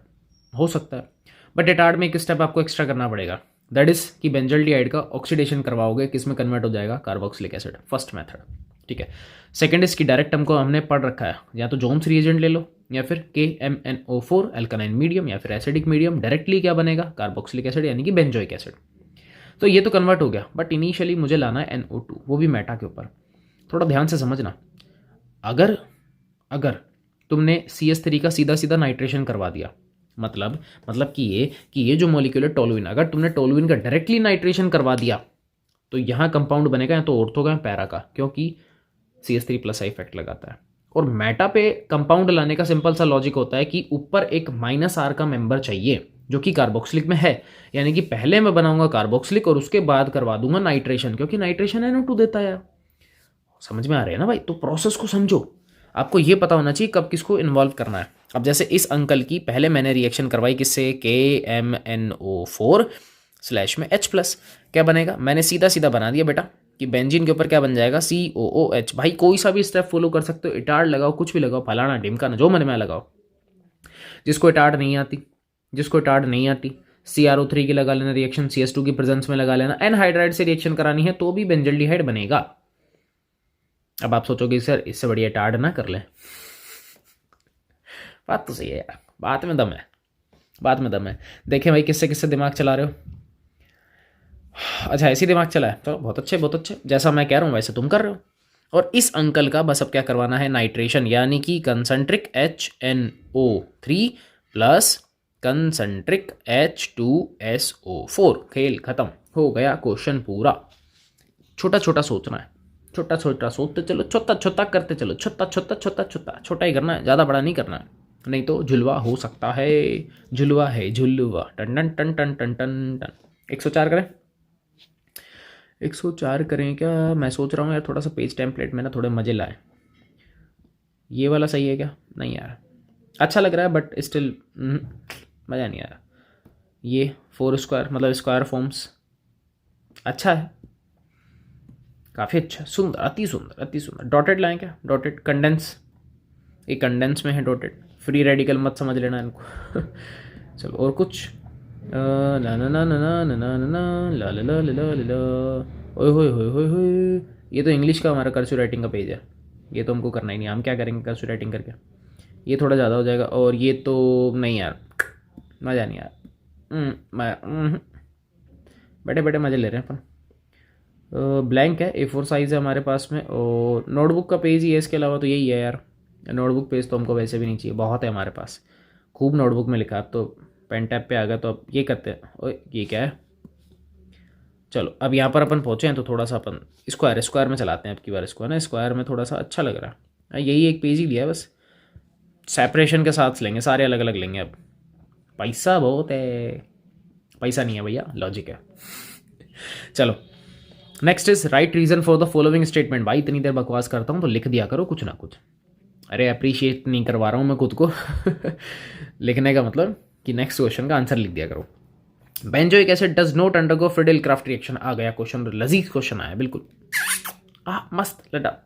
हो सकता है, बट इटार्ड में एक स्टेप आपको एक्स्ट्रा करना पड़ेगा, दैट इज कि बेंजल्डिहाइड का ऑक्सीडेशन करवाओगे, किस में कन्वर्ट हो जाएगा, कार्बोक्सिलिक एसिड। First method. ठीक है। सेकंड इसकी डायरेक्ट हमको हमने पढ़ रखा है, या तो जोन्स रिएजेंट ले लो, या फिर KMNO4 एल्कानाइन मीडियम, या फिर एसिडिक मीडियम। डायरेक्टली क्या बनेगा, कार्बोक्सिलिक एसिड यानी कि बेंजोइक एसिड। तो ये तो कन्वर्ट हो गया, बट इनिशियली मुझे लाना है NO2, वो भी मेटा के ऊपर। थोड़ा ध्यान से समझना, अगर तुमने CH3 का सीधा सीधा नाइट्रेशन करवा दिया, मतलब कि ये जो मॉलिक्यूल है टोलुइन, अगर तुमने टोलुइन का डायरेक्टली नाइट्रेशन करवा दिया तो यहाँ कंपाउंड बनेगा या तो ऑर्थो का या पैरा का, क्योंकि CH3+ इफेक्ट लगाता है। और मेटा पे कंपाउंड लाने का सिंपल सा लॉजिक होता है कि ऊपर एक -R का मेंबर चाहिए जो कि कार्बोक्सिलिक में है, यानी कि पहले मैं बनाऊंगा कार्बोक्सिलिक और उसके बाद करवा दूंगा नाइट्रेशन, क्योंकि नाइट्रेशन NO2 देता है। समझ में आ रहा है ना भाई? तो प्रोसेस को समझो, आपको ये पता होना चाहिए कब किसको इन्वॉल्व करना है। अब जैसे इस अंकल की पहले मैंने रिएक्शन करवाई किससे, KMNO4 स्लैश में H+, क्या बनेगा, मैंने सीधा सीधा बना दिया बेटा कि बेंजीन के ऊपर क्या बन जाएगा, COOH। भाई कोई सा भी स्टेप फॉलो कर सकते हो, इटार्ड लगाओ, कुछ भी लगाओ, फलाना ढिमकाना, जो मन में लगाओ। जिसको इटार्ड नहीं आती CrO3 की लगा लेना रिएक्शन, CH2 की प्रेजेंस में लगा लेना। एनहाइड्राइड से रिएक्शन करानी है तो भी बेंजल्डिहाइड बनेगा। अब आप सोचोगे सर इससे बढ़िया इटार्ड ना कर लें, बात तो सही है यार, बात में दम है। देखें भाई किससे किससे दिमाग चला रहे हो। अच्छा ऐसी दिमाग चला है तो बहुत अच्छे, जैसा मैं कह रहा हूँ वैसे तुम कर रहे हो। और इस अंकल का बस अब क्या करवाना है, नाइट्रेशन, यानी कि concentric HNO3 plus concentric H2SO4। खेल खत्म हो गया, क्वेश्चन पूरा। छोटा सोचना है, छोटा सोचते चलो, छोटा करते चलो, छोटा ही करना है, ज़्यादा बड़ा नहीं करना है, नहीं तो झुलवा हो सकता है। झुलवा टन टन टन टन टन टन टन। 104 करें, 104 करें क्या? मैं सोच रहा हूँ यार थोड़ा सा पेज टेम्पलेट में ना थोड़े मज़े लाए। ये वाला सही है क्या? नहीं यार, अच्छा लग रहा है बट स्टिल मज़ा नहीं आ रहा। ये 4 स्क्वायर मतलब स्क्वायर फॉर्म्स अच्छा है, काफ़ी अच्छा, सुंदर, अति सुंदर। डॉटेड लाएँ क्या? डॉटेड कंडेंस, ये कंडेंस में है डॉटेड, फ्री रेडिकल मत समझ लेना इनको। चलो और कुछ, ना ना ना ना ना ना ना ना ला ला ला ला ला ला, ओए होए होए होए होए। ये तो इंग्लिश का हमारा कर्सिव राइटिंग का पेज है, ये तो हमको करना ही नहीं। हम क्या करेंगे कर्सिव राइटिंग करके, ये थोड़ा ज़्यादा हो जाएगा। और ये तो नहीं यार, मज़ा नहीं यार। बैठे मज़े ले रहे हैं अपन। ब्लैंक है, A4 साइज़ है हमारे पास में, और नोटबुक का पेज ही है, इसके अलावा तो यही है यार। नोटबुक पेज तो हमको वैसे भी नहीं चाहिए, बहुत है हमारे पास, खूब नोटबुक में लिखा। अब तो पेन टैप पे आ गया, तो अब ये करते हैं। ओए ये क्या है? चलो अब यहाँ पर अपन पहुँचे हैं तो थोड़ा सा अपन स्क्वायर में चलाते हैं अब की बार इसको, है ना। स्क्वायर में थोड़ा सा अच्छा लग रहा है। यही एक पेज ही लिया है बस, सेपरेशन के साथ लेंगे, सारे अलग अलग लेंगे। अब पैसा बहुत है, पैसा नहीं है भैया, लॉजिक है। चलो next is right reason for the following statement. भाई इतनी देर बकवास करता हूँ तो लिख दिया करो कुछ ना कुछ। अरे अप्रिशिएट नहीं करवा रहा हूँ मैं खुद को। लिखने का मतलब कि नेक्स्ट क्वेश्चन का आंसर लिख दिया करो। Benzoic acid does not undergo Friedel Craft reaction. आ गया क्वेश्चन, लजीज क्वेश्चन आया बिल्कुल। मस्त लड्डा,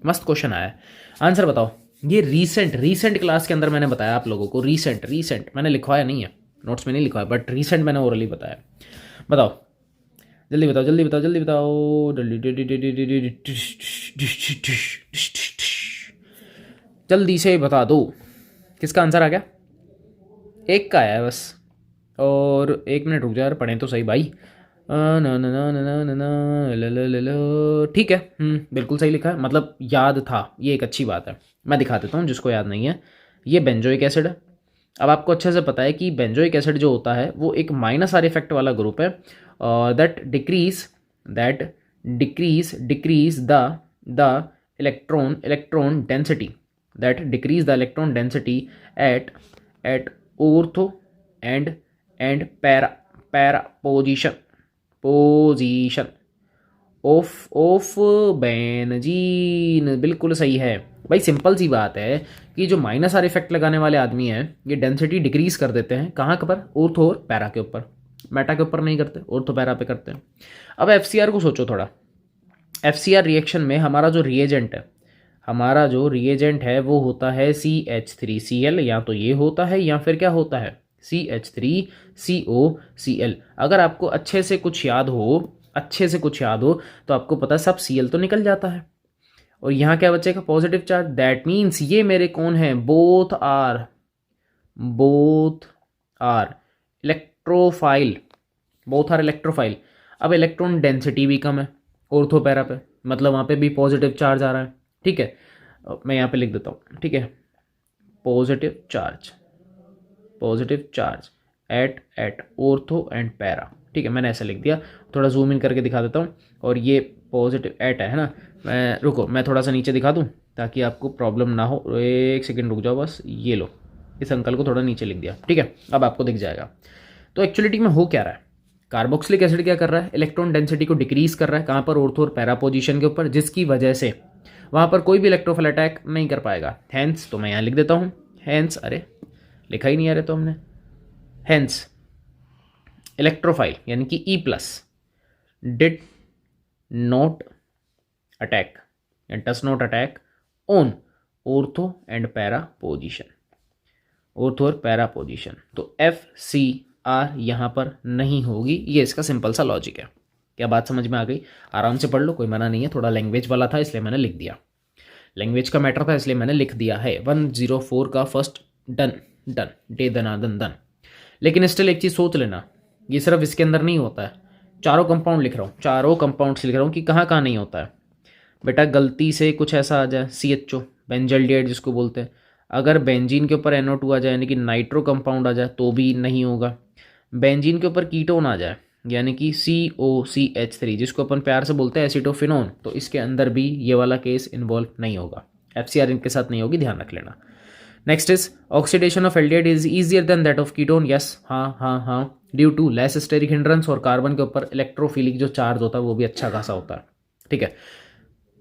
मस्त क्वेश्चन आया। आंसर बताओ, ये रीसेंट क्लास के अंदर मैंने बताया आप लोगों को, रीसेंट मैंने लिखवाया नहीं है, नोट्स में नहीं लिखवाया, बट रीसेंट मैंने ओरली बताया। बताओ जल्दी बताओ जल्दी बताओ जल्दी बताओ जल्दी से बता दो। किसका आंसर आ गया? एक का आया है बस। और 1 मिनट रुक जा यार, पढ़ें तो सही भाई। ना ना ना ना ना ना ठीक है, बिल्कुल सही लिखा है, मतलब याद था, ये एक अच्छी बात है। मैं दिखा देता हूँ जिसको याद नहीं है। ये बेंजोइक एसिड है। अब आपको अच्छे से पता है कि बेंजोइक एसिड जो होता है वो एक माइनस आर इफेक्ट वाला ग्रुप है, that decrease the electron density, that decrease the electron density at ortho and para position of benzene. बिल्कुल सही है भाई, सिंपल सी बात है कि जो माइनस आर इफेक्ट लगाने वाले आदमी हैं ये डेंसिटी डिक्रीज कर देते हैं, कहाँ के पर? ऑर्थो और पैरा के ऊपर, मेटा के ऊपर नहीं करते, ऑर्थो पैरा पे करते हैं। अब एफसीआर को सोचो थोड़ा। एफसीआर रिएक्शन में हमारा जो रिएजेंट है वो होता है CH3Cl, या तो ये होता है या फिर क्या होता है CH3COCl। अगर आपको अच्छे से कुछ याद हो तो आपको पता है सब Cl तो निकल जाता है, और यहाँ क्या बचेगा? Positive charge. दैट मीन्स ये मेरे कौन है? बोथ आर इलेक्ट्रोफाइल, अब इलेक्ट्रॉन डेंसिटी भी कम है ऑर्थो पैरा पे, मतलब वहाँ पे भी पॉजिटिव चार्ज आ रहा है। ठीक है, मैं यहाँ पे लिख देता हूँ, ठीक है, positive charge at ortho and para. ठीक है, मैंने ऐसा लिख दिया। थोड़ा जूम इन करके दिखा देता हूँ, और ये पॉजिटिव एट है ना, मैं थोड़ा सा नीचे दिखा दूँ ताकि आपको प्रॉब्लम ना हो। 1 सेकेंड रुक जाओ बस, ये लो, इस अंकल को थोड़ा नीचे लिख दिया। ठीक है, अब आपको दिख जाएगा। तो एक्चुअलिटी में हो क्या रहा है? कार्बोक्सिलिक एसिड क्या कर रहा है? इलेक्ट्रॉन डेंसिटी को डिक्रीज कर रहा है, कहाँ पर? ऑर्थो और पैरा पोजीशन के ऊपर, जिसकी वजह से वहाँ पर कोई भी इलेक्ट्रोफिल अटैक नहीं कर पाएगा। हैंस, तो मैं यहाँ लिख देता हूँ हैंस, अरे लिखा ही नहीं आ रहा तो हमने, हैंस इलेक्ट्रोफाइल यानी कि E+ डिड नॉट अटैक या does not attack on ortho and para position, ortho और पैरा पोजीशन। तो FCR यहाँ पर नहीं होगी। ये इसका सिंपल सा लॉजिक है। क्या बात समझ में आ गई? आराम से पढ़ लो, कोई मना नहीं है। थोड़ा लैंग्वेज वाला था इसलिए मैंने लिख दिया, लैंग्वेज का मैटर था इसलिए मैंने लिख दिया है। 104 का फर्स्ट डन डे दन। लेकिन स्टिल एक चीज़ सोच लेना, ये सिर्फ इसके अंदर नहीं होता है। चारों कंपाउंड्स लिख रहा हूँ कि कहाँ कहाँ नहीं होता है। बेटा गलती से कुछ ऐसा आ जाए, CHO बेंजल्डिहाइड जिसको बोलते हैं, अगर बेंजीन के ऊपर NO2 आ जाए यानी कि नाइट्रो कंपाउंड आ जाए तो भी नहीं होगा। बेंजीन के ऊपर कीटोन आ जाए यानी कि COCH3 जिसको अपन प्यार से बोलते हैं एसिटोफिनोन, तो इसके अंदर भी ये वाला केस इन्वॉल्व नहीं होगा। FCR इनके साथ नहीं होगी, ध्यान रख लेना। Next is oxidation of aldehyde is easier than that of ketone. Yes, हाँ, due to less steric hindrance, और कार्बन के ऊपर इलेक्ट्रोफिलिक जो चार्ज होता है वो भी अच्छा खासा होता है। ठीक है,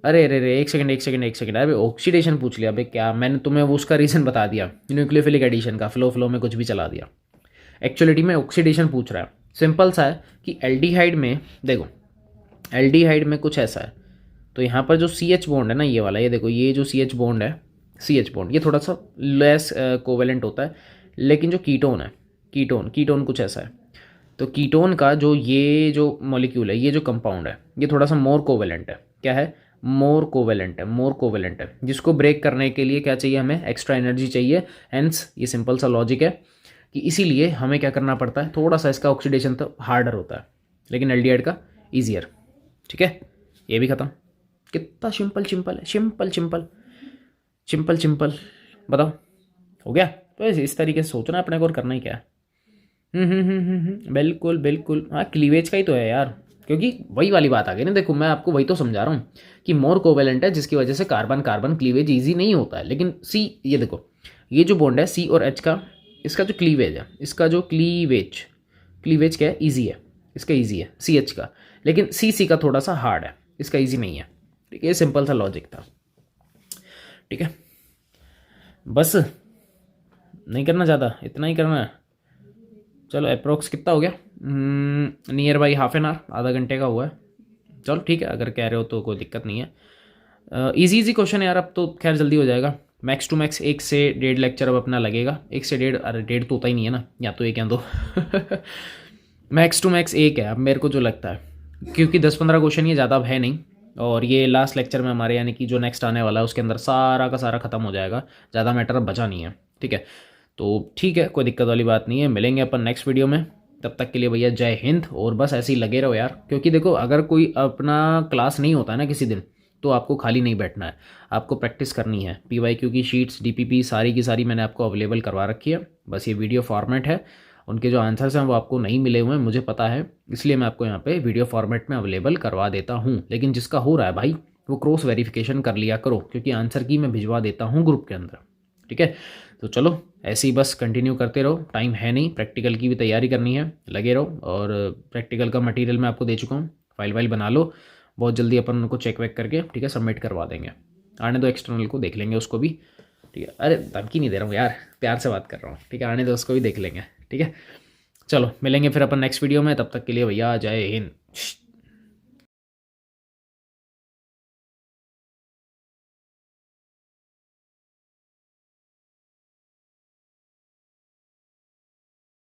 अरे एक सेकंड, अरे ऑक्सीडेशन पूछ लिया अबे, क्या मैंने तुम्हें वो उसका रीजन बता दिया, न्यूक्लियोफिलिक एडिशन का, फ्लो में कुछ भी चला दिया। एक्चुअलिटी में ऑक्सीडेशन पूछ रहा है, सिंपल सा है कि एल्डिहाइड में देखो, एल्डिहाइड में कुछ ऐसा है, तो यहाँ पर जो CH बॉन्ड है ना, ये वाला, ये देखो, ये जो CH बॉन्ड है, CH बॉन्ड ये थोड़ा सा लेस कोवेलेंट होता है, लेकिन जो कीटोन है, कीटोन कुछ ऐसा है। तो कीटोन का ये जो मॉलिक्यूल है, ये जो कंपाउंड है, ये थोड़ा सा मोर कोवेलेंट है। क्या है? मोर कोवेलेंट है, जिसको ब्रेक करने के लिए क्या चाहिए? हमें एक्स्ट्रा एनर्जी चाहिए। हेंस ये सिंपल सा लॉजिक है कि इसीलिए हमें क्या करना पड़ता है, थोड़ा सा इसका ऑक्सीडेशन तो हार्डर होता है, लेकिन एल्डिहाइड का ईजियर। ठीक है, ये भी खत्म। कितना सिंपल। बताओ, हो गया? तो इस तरीके से सोचना, अपने को और करना ही क्या है। बिल्कुल। हाँ, क्लीवेज का ही तो है यार, क्योंकि वही वाली बात आ गई ना। देखो, मैं आपको वही तो समझा रहा हूँ कि मोर कोवेलेंट है, जिसकी वजह से कार्बन क्लीवेज ईजी नहीं होता है। लेकिन ये देखो, ये जो बॉन्ड है C और H का, इसका जो क्लीवेज है, इसका जो क्लीवेज क्या है? ईजी है, इसका ईजी है CH का, लेकिन C का थोड़ा सा हार्ड है, इसका ईजी नहीं है। ठीक है, ये सिंपल सा लॉजिक था। ठीक है, बस नहीं करना ज़्यादा, इतना ही करना है। चलो, अप्रोक्स कितना हो गया? नियर बाई ½ एन आवर, आधा घंटे का हुआ है। चलो ठीक है, अगर कह रहे हो तो कोई दिक्कत नहीं है। इजी क्वेश्चन है यार, अब तो खैर जल्दी हो जाएगा। मैक्स टू मैक्स 1 से 1.5 लेक्चर अब अपना लगेगा। 1 से 1.5, अरे 1.5 तो होता ही नहीं है ना, या तो 1 या 2 मैक्स टू मैक्स 1 है अब मेरे को जो लगता है, क्योंकि 10-15 क्वेश्चन ये ज़्यादा अब है नहीं, और ये लास्ट लेक्चर में हमारे यानी कि जो नेक्स्ट आने वाला है उसके अंदर सारा का सारा खत्म हो जाएगा, ज़्यादा मैटर अब बचा नहीं है। ठीक है, तो ठीक है, कोई दिक्कत वाली बात नहीं है, मिलेंगे अपन नेक्स्ट वीडियो में। तब तक के लिए भैया जय हिंद, और बस ऐसे ही लगे रहो यार, क्योंकि देखो अगर कोई अपना क्लास नहीं होता है ना किसी दिन, तो आपको खाली नहीं बैठना है, आपको प्रैक्टिस करनी है। PYQ की शीट्स, DPP सारी की सारी मैंने आपको अवेलेबल करवा रखी है, बस ये वीडियो फॉर्मेट है, उनके जो आंसर्स हैं वो आपको नहीं मिले हुए हैं मुझे पता है, इसलिए मैं आपको यहाँ पे वीडियो फॉर्मेट में अवेलेबल करवा देता हूँ। लेकिन जिसका हो रहा है भाई वो क्रॉस वेरिफिकेशन कर लिया करो, क्योंकि आंसर की मैं भिजवा देता हूँ ग्रुप के अंदर। ठीक है, तो चलो ऐसे ही बस कंटिन्यू करते रहो, टाइम है नहीं, प्रैक्टिकल की भी तैयारी करनी है, लगे रहो। और प्रैक्टिकल का मटेरियल मैं आपको दे चुका हूँ, फाइल वाइल बना लो, बहुत जल्दी अपन उनको चेक वेक करके ठीक है सबमिट करवा देंगे। आने दो एक्सटर्नल को, देख लेंगे उसको भी। ठीक है, अरे धमकी नहीं दे रहा हूँ यार, प्यार से बात कर रहा हूँ। ठीक है, आने दो उसको भी, देख लेंगे। ठीक है, चलो मिलेंगे फिर अपन नेक्स्ट वीडियो में, तब तक के लिए भैया जय हिंद।